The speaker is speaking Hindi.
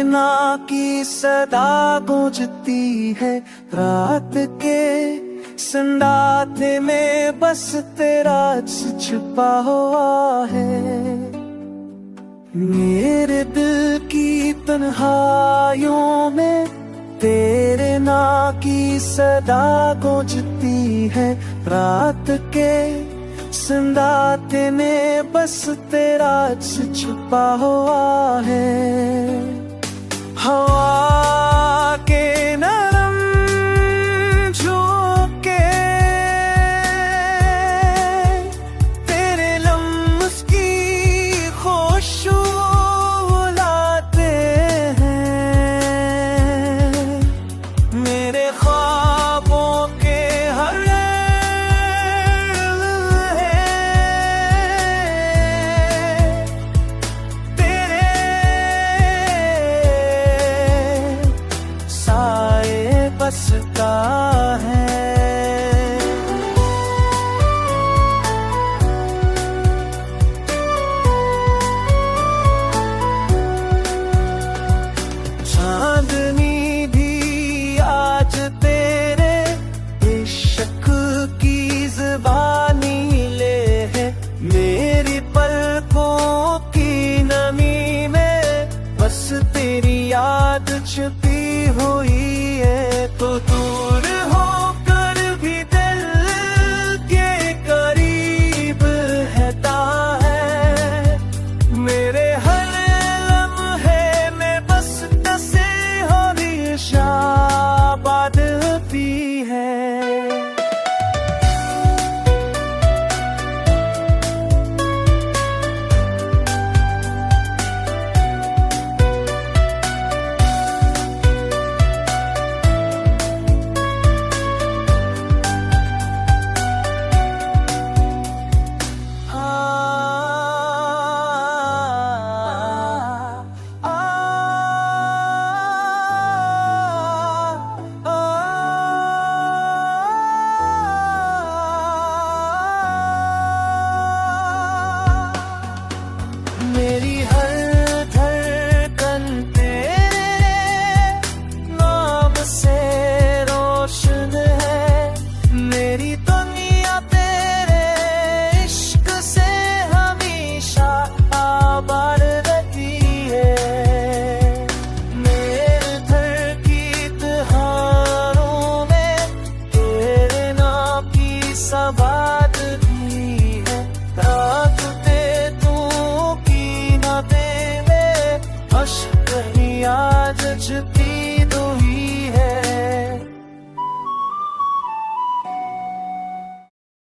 नाम की सदा गूंजती है रात के सन्नाटे में, बस तेरा छुपा हुआ है। मेरे दिल की तन्हाइयों में तेरे नाम की सदा गूंजती है रात के सन्नाटे में, बस तेरा छुपा हुआ है। हवा के नरम झोंके तेरे लम्स की खुशबू लाते हैं। मेरे ख्वाबों के हर बसता है। चांदनी भी आज तेरे इश्क की ज़बानी ले है। मेरी पलकों की नमी में बस तेरी याद छुपी हुई है। तो तू